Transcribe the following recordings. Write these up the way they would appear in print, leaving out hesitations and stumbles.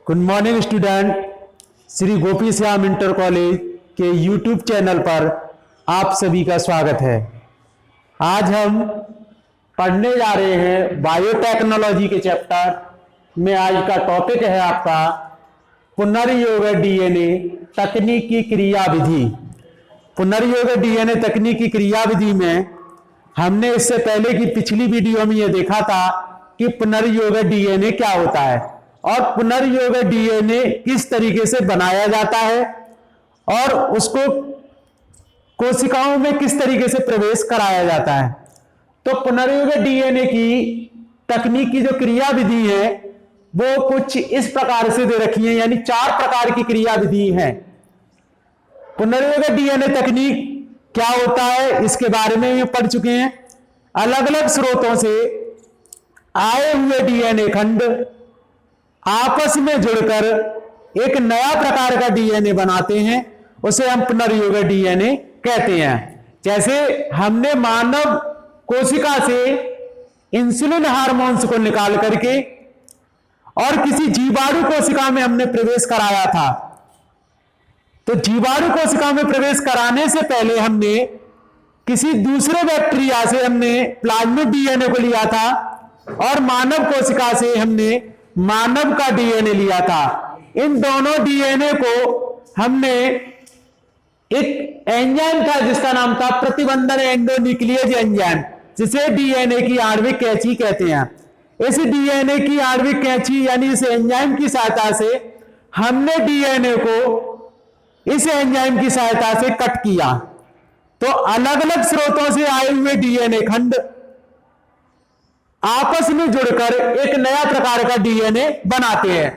Good morning student. Shri Gopi Shyam inter college के YouTube channel पर आप सभी का स्वागत है। आज हम पढ़ने जा रहे हैं बायोटेक्नोलॉजी के चैप्टर में। आज का टॉपिक है आपका पुनर्योग डीएनए तकनीकी क्रियाविधि। पुनर्योग डीएनए तकनीकी क्रियाविधि में हमने इससे पहले की पिछली वीडियो में यह देखा था कि पुनर्योग डीएनए क्या होता है और पुनर्योग डीएनए किस तरीके से बनाया जाता है और उसको कोशिकाओं में किस तरीके से प्रवेश कराया जाता है। तो पुनर्योग डीएनए की तकनीक की जो क्रियाविधि है वो कुछ इस प्रकार से दे रखी है, यानी 4 प्रकार की क्रियाविधि है। पुनर्योग डीएनए तकनीक क्या होता है इसके बारे में भी पढ़ चुके हैं। अलग अलग स्रोतों से आए हुए डीएनए खंड आपस में जुड़कर एक नया प्रकार का डीएनए बनाते हैं, उसे हम पुनर्योग डीएनए कहते हैं। जैसे हमने मानव कोशिका से इंसुलिन हार्मोन्स को निकाल करके और किसी जीवाणु कोशिका में हमने प्रवेश कराया था, तो जीवाणु कोशिका में प्रवेश कराने से पहले हमने किसी दूसरे बैक्टीरिया से हमने प्लाज्मिड डीएनए को लिया था और मानव कोशिका से हमने मानव का डीएनए लिया था। इन दोनों डीएनए को हमने एक एंजाइम था जिसका नाम था प्रतिबंधन एंडोन्यूक्लियेज एंजाइम, जिसे डीएनए की आणविक कैंची कहते हैं। इस डीएनए की आणविक कैंची यानी इस एंजाइम की सहायता से हमने डीएनए को इस एंजाइम की सहायता से कट किया। तो अलग अलग स्रोतों से आए हुए डीएनए खंड आपस में जुड़कर एक नया प्रकार का डीएनए बनाते हैं।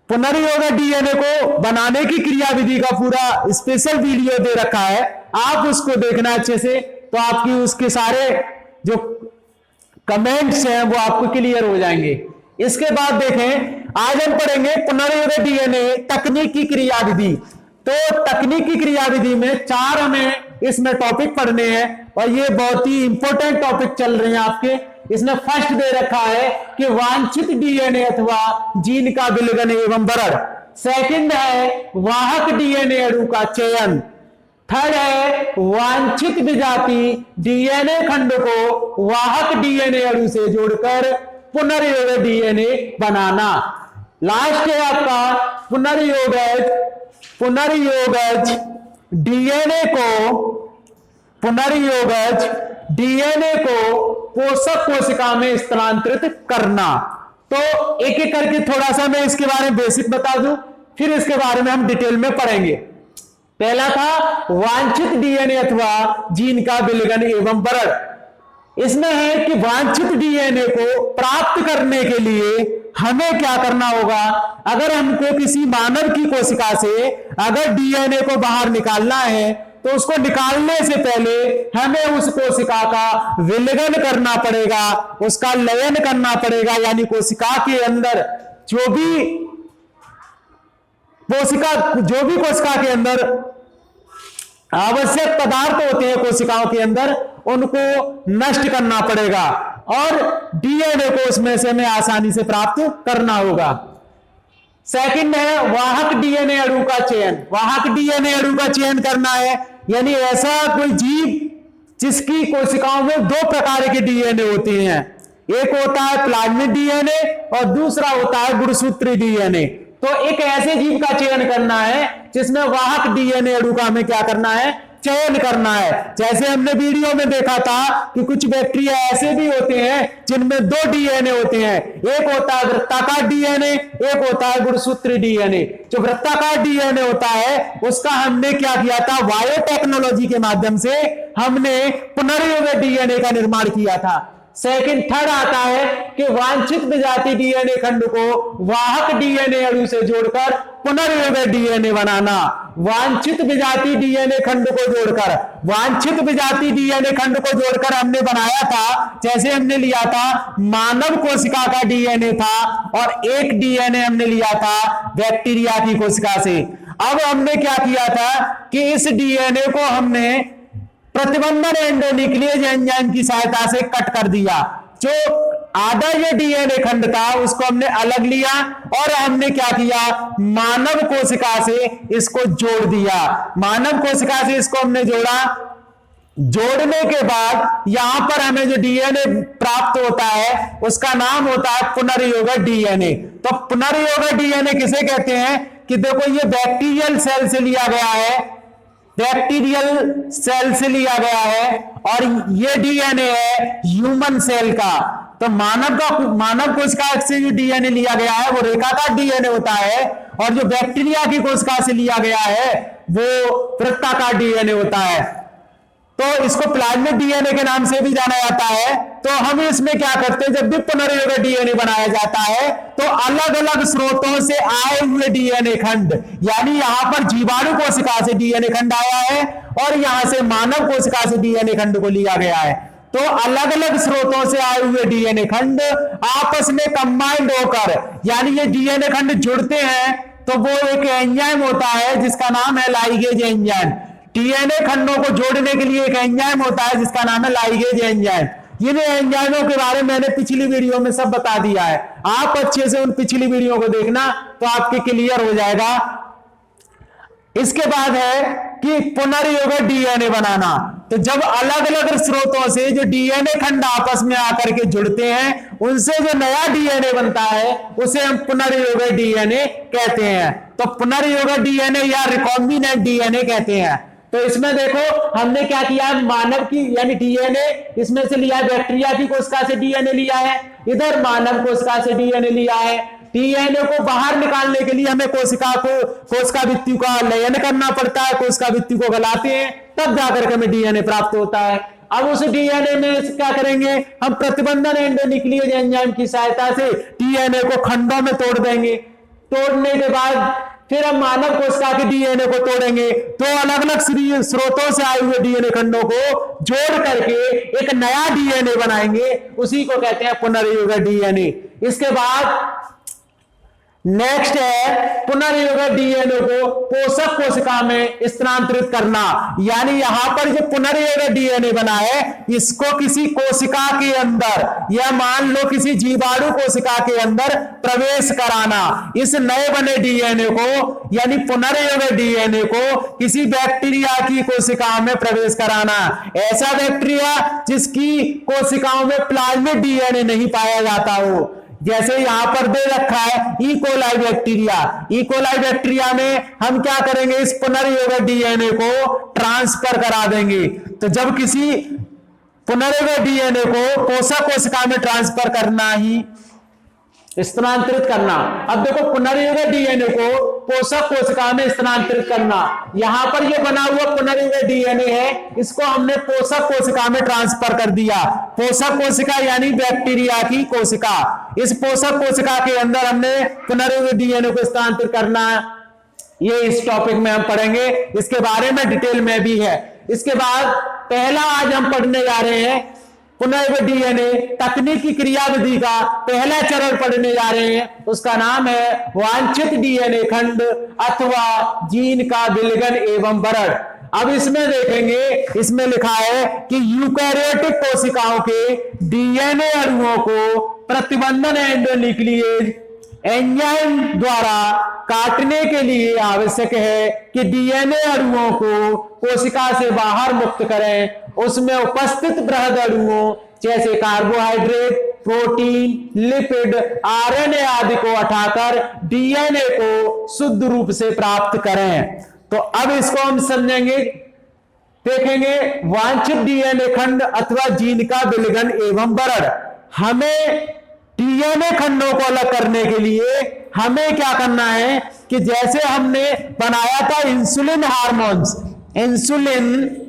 पुनर्योग डीएनए को बनाने की क्रियाविधि का पूरा स्पेशल वीडियो दे रखा है, आप उसको देखना अच्छे से, तो आपकी उसके सारे जो कमेंट्स हैं वो आपको क्लियर हो जाएंगे। इसके बाद देखें, आज हम पढ़ेंगे पुनर्योग डीएनए तकनीकी क्रियाविधि। तो तकनीकी क्रियाविधि में 4 हमें इसमें टॉपिक पढ़ने हैं और ये बहुत ही इंपॉर्टेंट टॉपिक चल रहे हैं आपके। इसमें फर्स्ट दे रखा है कि वांछित डीएनए अथवा जीन का विलगन एवं भरण। सेकंड है वाहक डीएनए अणु का चयन। थर्ड है वांछित विजाति डीएनए खंड को वाहक डीएनए अणु से जोड़कर पुनर्योग डीएनए बनाना। लास्ट है आपका पुनर्योगज डीएनए को पोषक कोशिका में स्थानांतरित करना। तो एक एक करके थोड़ा सा मैं इसके बारे में बेसिक बता दूं, फिर इसके बारे में हम डिटेल में पढ़ेंगे। पहला था वांछित डीएनए अथवा जीन का विलगन एवं भरण। इसमें है कि वांछित डीएनए को प्राप्त करने के लिए हमें क्या करना होगा। अगर हमको किसी मानव की कोशिका से अगर डीएनए को बाहर निकालना है तो उसको निकालने से पहले हमें उस कोशिका का विलगन करना पड़ेगा, उसका लयन करना पड़ेगा, यानी कोशिका के अंदर जो भी कोशिका के अंदर आवश्यक पदार्थ होते हैं कोशिकाओं के अंदर, उनको नष्ट करना पड़ेगा और डीएनए को उसमें से हमें आसानी से प्राप्त करना होगा। सेकंड है वाहक डीएनए अणु का चयन। वाहक डीएनए अणु का चयन करना है, यानी ऐसा कोई जीव जिसकी कोशिकाओं में 2 प्रकार के डीएनए होते हैं। एक होता है प्लाज्मिड डीएनए और दूसरा होता है गुणसूत्री डीएनए। तो एक ऐसे जीव का चयन करना है जिसमें वाहक डीएनए अणु का हमें क्या करना है, चयन करना है। जैसे हमने वीडियो में देखा था कि कुछ बैक्टीरिया ऐसे भी होते हैं जिनमें 2 डीएनए होते हैं, एक होता है वृत्ताकार डीएनए, एक होता है गुणसूत्री डीएनए। जो वृत्ताकार डीएनए होता है उसका हमने क्या किया था, बायोटेक्नोलॉजी के माध्यम से हमने पुनर्योग डीएनए का निर्माण किया था। थर्ड आता है कि वांछित विजाति डीएनए खंड को वाहक डीएनए अणु से जोड़कर पुनर्योग डीएनए बनाना। वांछित विजाति डीएनए खंड को जोड़कर हमने बनाया था, जैसे हमने लिया था मानव कोशिका का डीएनए था और एक डीएनए हमने लिया था बैक्टीरिया की कोशिका से। अब हमने क्या किया था कि इस डीएनए को हमने प्रतिबंधन एंडोन्यूक्लियेज एंजाइम की सहायता से कट कर दिया। जो आधा ये डीएनए खंड था उसको हमने अलग लिया और हमने क्या किया, मानव कोशिका से इसको जोड़ दिया। मानव कोशिका से इसको हमने जोड़ा, जोड़ने के बाद यहां पर हमें जो डीएनए प्राप्त होता है उसका नाम होता है पुनर्योगक डीएनए। तो पुनर्योगक डीएनए किसे कहते हैं कि देखो ये बैक्टीरियल सेल से लिया गया है, बैक्टीरियल सेल से लिया गया है और ये डीएनए है ह्यूमन सेल का। तो मानव कोशिका से जो डीएनए लिया गया है वो रेखाकार डीएनए होता है और जो बैक्टीरिया की कोशिका से लिया गया है वो वृत्ताकार डीएनए होता है। तो इसको प्लाज्मिक डीएनए के नाम से भी जाना जाता है। तो हम इसमें क्या करते हैं, जब भी पुनर्योगक डीएनए बनाया जाता है तो अलग अलग स्रोतों से आए हुए डीएनए खंड, यानी यहां पर जीवाणु कोशिका से डीएनए खंड आया है और यहां से मानव कोशिका से डीएनए खंड को लिया गया है। तो अलग अलग स्रोतों से आए हुए डीएनए खंड आपस में कंबाइंड होकर, यानी ये डीएनए खंड जुड़ते हैं तो वो एक एंजाइम होता है जिसका नाम है लाइगेज एंजाइम। डीएनए खंडों को जोड़ने के लिए एक एंजाइम होता है जिसका नाम है लाइगेज एंजाइम। इन एंजाइमों के बारे में मैंने पिछली वीडियो में सब बता दिया है, आप अच्छे से उन पिछली वीडियो को देखना तो आपके क्लियर हो जाएगा। इसके बाद है कि पुनर्योगक डीएनए बनाना। तो जब अलग अलग स्रोतों से जो डीएनए खंड आपस में आकर के जुड़ते हैं उनसे जो नया डीएनए बनता है उसे हम पुनर्योगक डीएनए कहते हैं। तो पुनर्योगक डीएनए या रिकॉम्बिनेंट डीएनए कहते हैं। तो इसमें देखो हमने क्या किया, मानव की यानी डीएनए इसमें से लिया है, बैक्टीरिया की कोशिका से डीएनए लिया है, इधर मानव कोशिका से डीएनए लिया है। डीएनए को बाहर निकालने के लिए हमें कोशिका भित्ति का लयन करना पड़ता है, कोशिका भित्ति को गलाते हैं तब जाकर के हमें डीएनए प्राप्त होता है। अब उस डीएनए में क्या करेंगे, हम प्रतिबंधन एंडोन्यूक्लियेज एंजाइम की सहायता से डीएनए को खंडों में तोड़ देंगे। तोड़ने के बाद फिर हम मानव कोशिका के डीएनए को तोड़ेंगे, तो अलग अलग स्रोतों से आए हुए डीएनए खंडों को जोड़ करके एक नया डीएनए बनाएंगे, उसी को कहते हैं पुनर्योगक डीएनए। इसके बाद नेक्स्ट है पुनर्योगक डीएनए को पोषक कोशिका में स्थानांतरित करना। यानी यहां पर जो पुनर्योगक डीएनए बना है इसको किसी कोशिका के अंदर या मान लो किसी जीवाणु कोशिका के अंदर प्रवेश कराना। इस नए बने डीएनए को यानी पुनर्योगक डीएनए को किसी बैक्टीरिया की कोशिका में प्रवेश कराना। ऐसा बैक्टीरिया जिसकी कोशिकाओं में प्लाज्मिक डीएनए नहीं पाया जाता हो, जैसे यहां पर दे रखा है E coli bacteria. E coli bacteria में हम क्या करेंगे, इस पुनर्योगक डीएनए को ट्रांसफर करा देंगे। तो जब किसी पुनर्योगक डीएनए को पोषक कोशिका में ट्रांसफर करना ही स्थानांतरित करना। अब देखो पुनर्योगक डीएनए को पोषक कोशिका में स्थानांतरित करना, यहां पर ये बना हुआ पुनर्योगक डीएनए है, इसको हमने पोषक कोशिका में ट्रांसफर कर दिया। पोषक कोशिका यानी बैक्टीरिया की कोशिका, इस पोषक कोशिका के अंदर हमने पुनर्योगक डीएनए को स्थानांतरित करना है। ये इस टॉपिक में हम पढ़ेंगे, इसके बारे में डिटेल में भी है। इसके बाद पहला आज हम पढ़ने जा रहे हैं पुनर्योगक डीएनए तकनीकी क्रियाविधि का पहला चरण पढ़ने जा रहे हैं, उसका नाम है वांछित डीएनए खंड अथवा जीन का विलयन एवं वरण। अब इसमें देखेंगे, इसमें लिखा है कि यूकैरियोटिक कोशिकाओं के डीएनए अणुओं को प्रतिबंधन एंडोन्यूक्लियेज एंजाइम द्वारा काटने के लिए आवश्यक है कि डीएनए अणुओं को कोशिका से बाहर मुक्त करें। उसमें उपस्थित बृहद अणुओं जैसे कार्बोहाइड्रेट, प्रोटीन, लिपिड, आरएनए आदि को हटाकर डीएनए को शुद्ध रूप से प्राप्त करें। तो अब इसको हम समझेंगे, देखेंगे वांछित डीएनए खंड अथवा जीन का विलयन एवं वरण। हमें डीएनए खंडों को अलग करने के लिए हमें क्या करना है कि जैसे हमने बनाया था इंसुलिन हार्मोन्स, इंसुलिन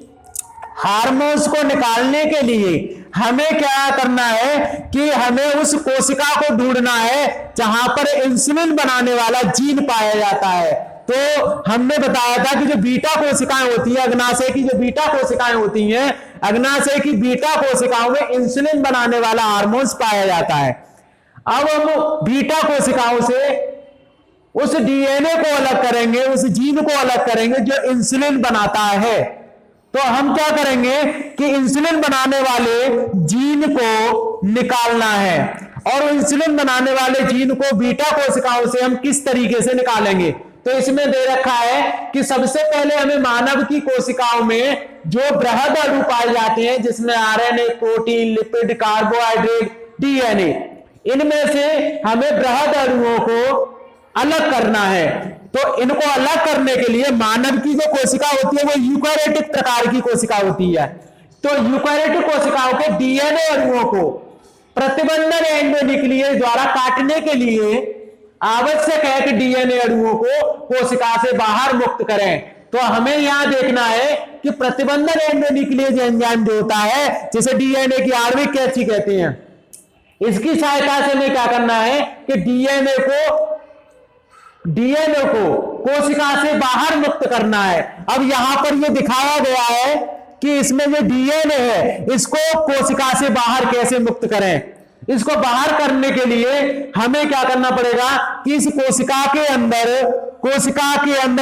हार्मोन्स को निकालने के लिए हमें क्या करना है कि हमें उस कोशिका को ढूंढना है जहां पर इंसुलिन बनाने वाला जीन पाया जाता है। तो हमने बताया था कि जो बीटा कोशिकाएं होती है, अग्नाशय की जो बीटा कोशिकाएं होती हैं, अग्नाशय की बीटा कोशिकाओं में इंसुलिन बनाने वाला हार्मोन्स पाया जाता है। अब हम बीटा कोशिकाओं से उस डीएनए को अलग करेंगे, उस जीन को अलग करेंगे जो इंसुलिन बनाता है। तो हम क्या करेंगे कि इंसुलिन बनाने वाले जीन को निकालना है, और इंसुलिन बनाने वाले जीन को बीटा कोशिकाओं से हम किस तरीके से निकालेंगे। तो इसमें दे रखा है कि सबसे पहले हमें मानव की कोशिकाओं में जो बृहद अणु पाए जाते हैं, जिसमें RNA, protein, lipid, carbohydrate, DNA, इनमें से हमें बृहद अणुओं को अलग करना है। तो इनको अलग करने के लिए मानव की जो कोशिका होती है वो यूकैरियोटिक प्रकार की कोशिका होती है। तो यूकैरियोटिक कोशिकाओं के डीएनए अणुओं को प्रतिबंधन एंडोन्यूक्लियस द्वारा काटने के लिए आवश्यक है कि डीएनए अणुओं को कोशिका से बाहर मुक्त करें। तो हमें यहां देखना है कि प्रतिबंधन एंडोन्यूक्लियस एंजाइम जो होता है, जिसे डीएनए की आणविक कैंची कहते हैं, इसकी सहायता से हमें क्या करना है कि डीएनए को कोशिका से बाहर मुक्त करना है। अब यहां पर यह दिखाया गया है कि इसमें जो डीएनए है इसको कोशिका से बाहर कैसे मुक्त करें। इसको बाहर करने के लिए हमें क्या करना पड़ेगा कि इस कोशिका के अंदर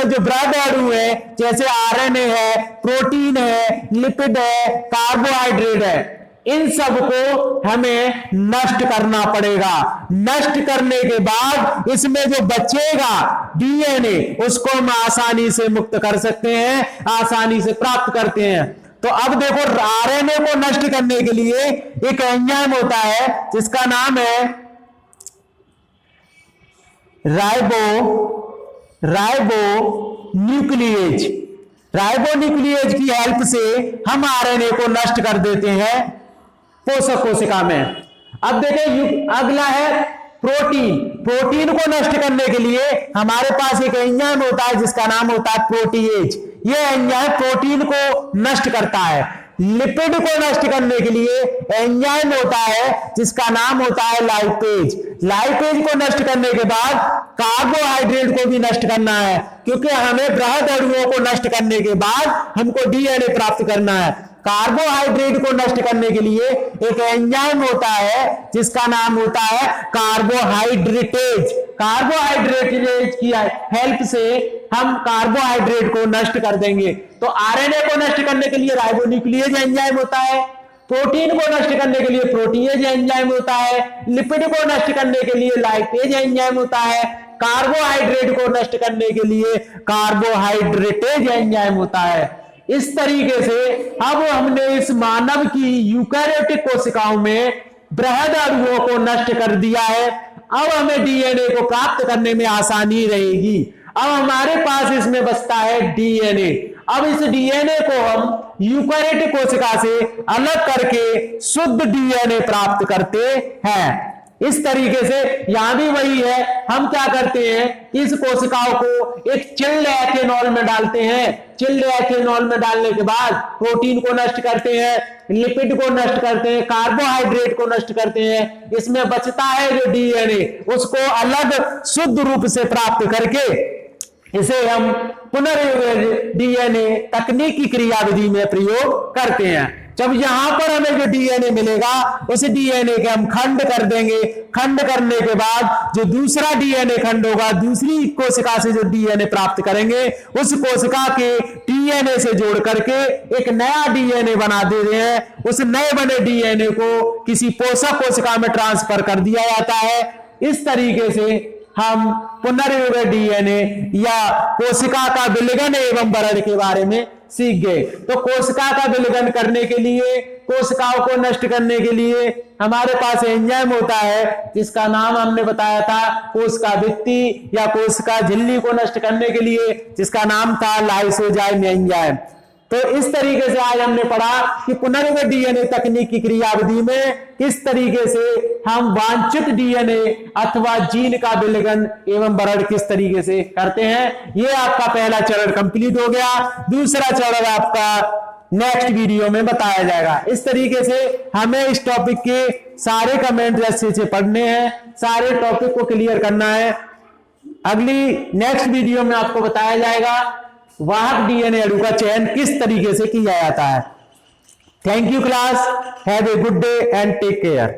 जो बृहद अणु है, जैसे आरएनए है, प्रोटीन है, लिपिड है, कार्बोहाइड्रेट है, इन सब को हमें नष्ट करना पड़ेगा। नष्ट करने के बाद इसमें जो बचेगा डीएनए, उसको हम आसानी से मुक्त कर सकते हैं, आसानी से प्राप्त करते हैं। तो अब देखो, आरएनए को नष्ट करने के लिए एक एंजाइम होता है जिसका नाम है राइबोन्यूक्लियेज। राइबोन्यूक्लियेज की हेल्प से हम आरएनए को नष्ट कर देते हैं पोषक कोशिका में। अब देखें, अगला है प्रोटीन। प्रोटीन को नष्ट करने के लिए हमारे पास एक एंजाइम होता है जिसका नाम होता है प्रोटीएज। यह एंजाइम प्रोटीन को नष्ट करता है। लिपिड को नष्ट करने के लिए एंजाइम होता है जिसका नाम होता है लाइपेज। लाइपेज को नष्ट करने के बाद कार्बोहाइड्रेट को भी नष्ट करना है, क्योंकि हमें बृहद अणुओं को नष्ट करने के बाद हमको डीएनए प्राप्त करना है। कार्बोहाइड्रेट को नष्ट करने के लिए एक एंजाइम होता है जिसका नाम होता है कार्बोहाइड्रेटेज। कार्बोहाइड्रेटेज की हेल्प से हम कार्बोहाइड्रेट को नष्ट कर देंगे। तो आरएनए को नष्ट करने के लिए राइबोन्यूक्लियेज एंजाइम होता है, प्रोटीन को नष्ट करने के लिए प्रोटीएज एंजाइम होता है, लिपिड को नष्ट करने के लिए लाइपेज एंजाइम होता है, कार्बोहाइड्रेट को नष्ट करने के लिए कार्बोहाइड्रेटेज एंजाइम होता है। इस तरीके से अब हमने इस मानव की यूकैरियोटिक कोशिकाओं में बृहद अणुओं को नष्ट कर दिया है। अब हमें डीएनए को प्राप्त करने में आसानी रहेगी। अब हमारे पास इसमें बचता है डीएनए। अब इस डीएनए को हम यूकैरियोटिक कोशिका से अलग करके शुद्ध डीएनए प्राप्त करते हैं। इस तरीके से यहां भी वही है, हम क्या करते हैं, इस कोशिकाओं को एक चिल्ड एथेनॉल में डालते हैं। चिल्ड एथेनॉल में डालने के बाद प्रोटीन को नष्ट करते हैं, लिपिड को नष्ट करते हैं, कार्बोहाइड्रेट को नष्ट करते हैं। इसमें बचता है जो डीएनए, उसको अलग शुद्ध रूप से प्राप्त करके इसे हम पुनर्युग्मित डीएनए तकनीकी क्रियाविधि में प्रयोग करते हैं। जब यहां पर हमें जो डीएनए मिलेगा उस डीएनए के हम खंड कर देंगे। खंड करने के बाद जो दूसरा डीएनए खंड होगा, दूसरी कोशिका से जो डीएनए प्राप्त करेंगे, उस कोशिका के डीएनए से जोड़ करके एक नया डीएनए बना दे रहे हैं। उस नए बने डीएनए को किसी पोषक कोशिका में ट्रांसफर कर दिया जाता है। इस तरीके से हम पुनर्युग्मित डीएनए या कोशिका का विलयन एवं बढ़त के बारे में सीख गए। तो कोशिका का विलयन करने के लिए, कोशिकाओं को नष्ट करने के लिए हमारे पास एंजाइम होता है जिसका नाम हमने बताया था कोशिका भित्ति या कोशिका झिल्ली को नष्ट करने के लिए जिसका नाम था लाइसोजाइम एंजाइम। तो इस तरीके से आज हमने पढ़ा कि पुनर्युग्मित डीएनए तकनीक की क्रियाविधि में किस तरीके से हम वांछित डीएनए अथवा जीन का विलयन एवं बढ़त किस तरीके से करते हैं। यह आपका पहला चरण कंप्लीट हो गया। दूसरा चरण आपका नेक्स्ट वीडियो में बताया जाएगा। इस तरीके से हमें इस टॉपिक के सारे कमेंट अच्छे से पढ़ने हैं, सारे टॉपिक को क्लियर करना है। अगली नेक्स्ट वीडियो में आपको बताया जाएगा वाहक डीएनए अणु का चयन किस तरीके से किया जाता है। Thank you class, have a good day and take care.